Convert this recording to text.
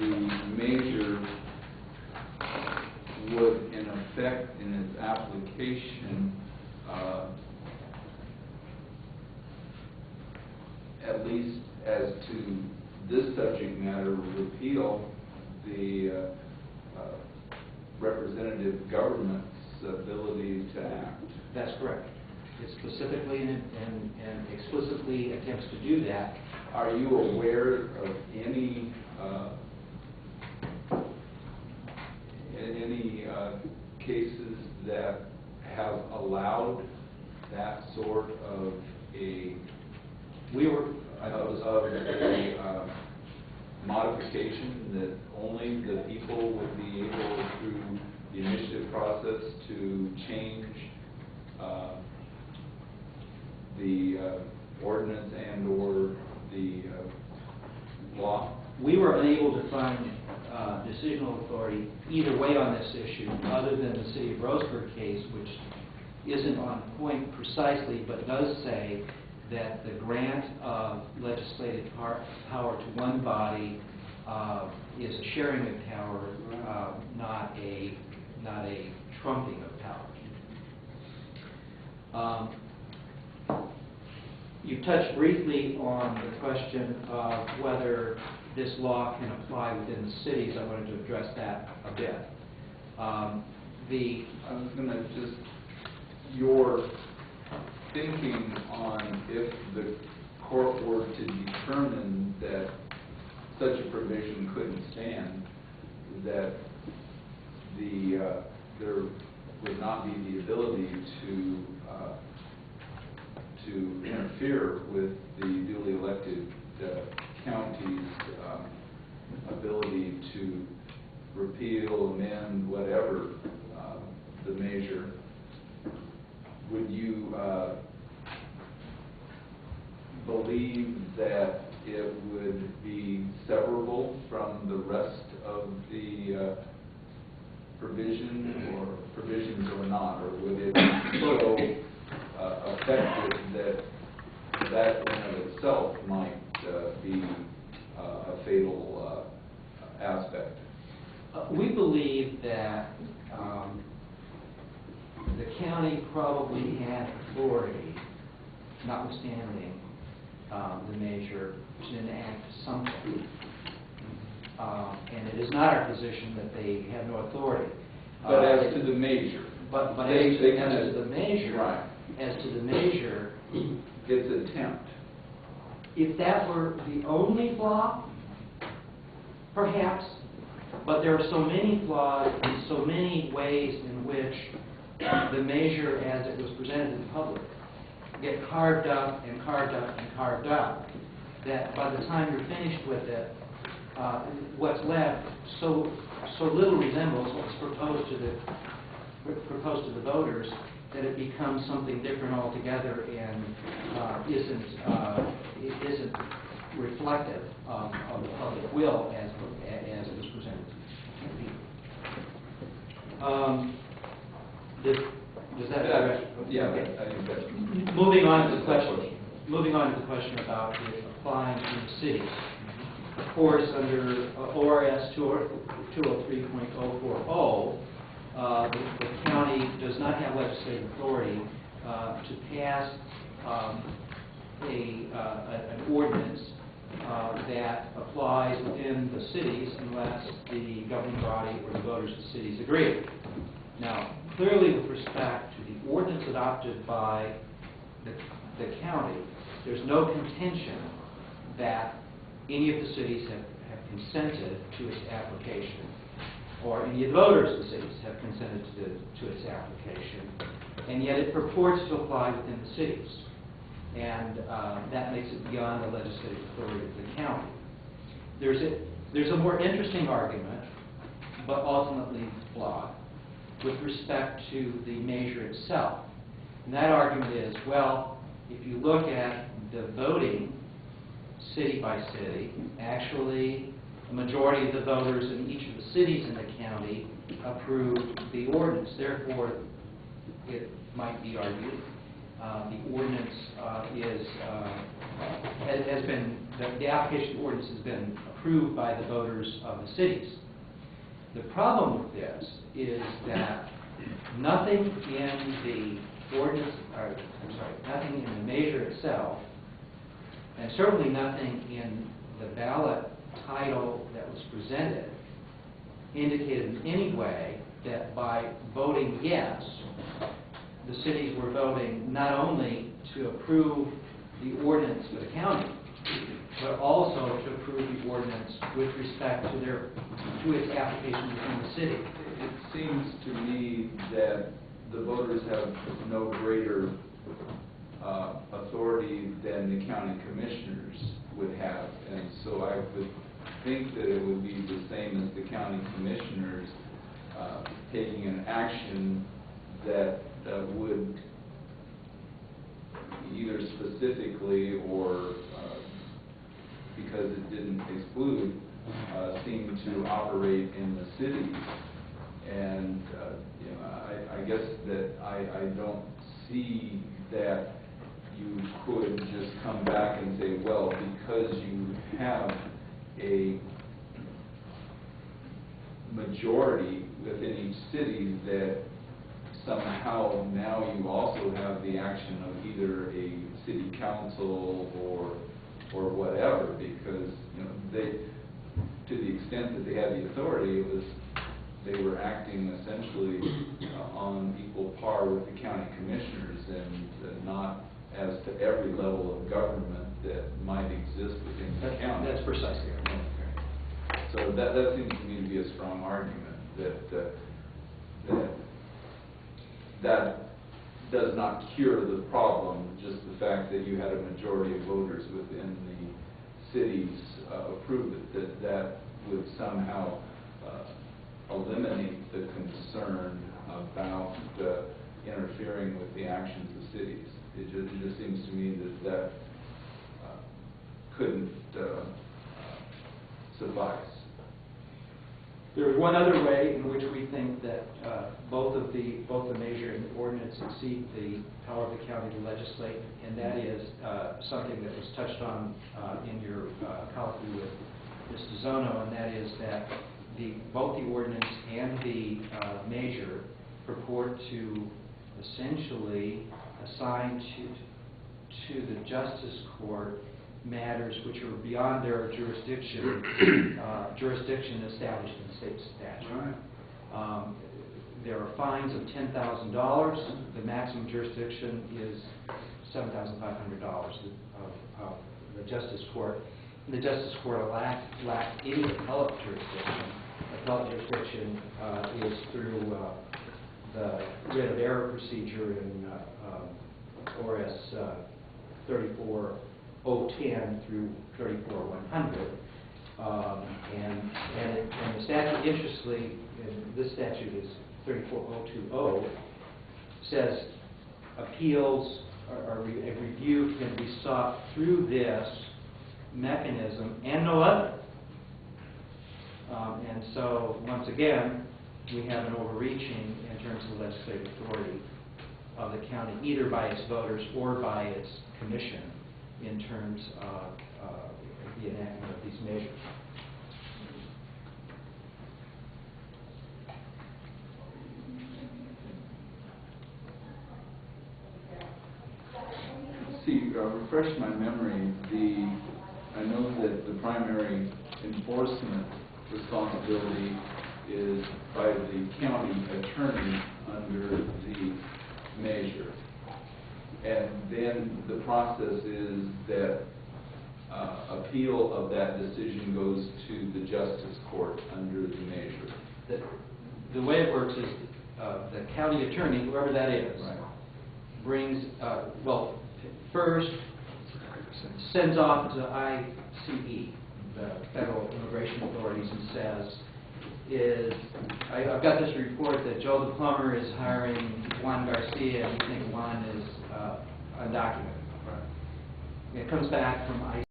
the measure would, in effect, in its application, at least as to this subject matter, repeal the representative government's ability to act. That's correct. It specifically and explicitly attempts to do that. Are you aware of any cases that have allowed that sort of a modification, that only the people would be able, through the initiative process, to change the ordinance and/or the law? We were unable to find decisional authority either way on this issue, other than the City of Roseburg case, which isn't on point precisely, but does say that the grant of legislative power to one body is a sharing of power, not a trumping of power. You touched briefly on the question of whether this law can apply within the cities. I wanted to address that a bit. I was going to just, your thinking on if the court were to determine that such a provision couldn't stand, that there would not be the ability to interfere with the duly elected county's ability to repeal, amend, whatever the measure. Would you believe that it would be severable from the rest of the provisions or not, or would it be so effective that in and of itself might be a fatal aspect? We believe that the county probably had authority, notwithstanding the measure, to enact something. And it is not our position that they have no authority. But as to the measure. But as to the measure, right. As to the measure, its attempt. If that were the only flaw, perhaps, but there are so many flaws and so many ways in which the measure as it was presented to the public get carved up and carved up and carved up, that by the time you're finished with it, what's left so little resembles what's proposed to the voters that it becomes something different altogether and isn't reflective of the public will as it was presented to people. Does that address? Yeah. Okay. I think that's Moving on to the question about it applying to the cities. Of course, under ORS 203.040, the county does not have legislative authority to pass an ordinance that applies within the cities unless the governing body or the voters of the cities agree. Now, clearly with respect to the ordinance adopted by the county, there's no contention that any of the cities have consented to its application, or any of the voters of the cities have consented to its application, and yet it purports to apply within the cities. And that makes it beyond the legislative authority of the county. There's a more interesting argument, but ultimately flawed, with respect to the measure itself. And that argument is, well, if you look at the voting city by city, actually a majority of the voters in each of the cities in the county approved the ordinance. Therefore, it might be argued the ordinance the application of the ordinance has been approved by the voters of the cities. The problem with this is that nothing in the ordinance, nothing in the measure itself, and certainly nothing in the ballot title that was presented, indicated in any way that by voting yes, the cities were voting not only to approve the ordinance for the county, but also to approve the ordinance with respect to its application within the city. It seems to me that the voters have no greater authority than the county commissioners would have, and so I would think that it would be the same as the county commissioners taking an action that would either specifically or because it didn't exclude, seem to operate in the cities. And you know, I guess that I don't see that you could just come back and say, well, because you have a majority within each city, that somehow now you also have the action of either a city council or whatever, because you know, they, to the extent that they had the authority, it was they were acting essentially on equal par with the county commissioners, and not as to every level of government that might exist within the county. That's precisely right. Okay. So that seems to me to be a strong argument that does not cure the problem, just the fact that you had a majority of voters within the cities approve it, that would somehow eliminate the concern about interfering with the actions of cities. It just seems to me that couldn't suffice. There is one other way in which we think that both the measure and the ordinance exceed the power of the county to legislate, and that is something that was touched on in your colloquy with Mr. Zono, and that is that both the ordinance and the measure purport to essentially assign to the Justice Court matters which are beyond their jurisdiction, jurisdiction established in the state statute. Right. There are fines of $10,000. The maximum jurisdiction is $7,500 of the Justice Court. And the Justice Court lacked any appellate jurisdiction. Appellate jurisdiction is through the writ of error procedure in ORS 34010 through 34100. And the statute, interestingly, this statute is 34020, says appeals or a review can be sought through this mechanism and no other. And so, once again, we have an overreaching in terms of legislative authority of the county, either by its voters or by its commission, in terms of the enactment of these measures. See, refresh my memory. I know that the primary enforcement responsibility is by the county attorney under the measure, and then the process is that appeal of that decision goes to the Justice Court under the measure. The way it works is the county attorney, whoever that is, Right. brings, first sends off to ICE, the Federal Immigration Authorities, and says, I've got this report that Joe the plumber is hiring Juan Garcia, and we think Juan is undocumented. Right. It comes back from ICE.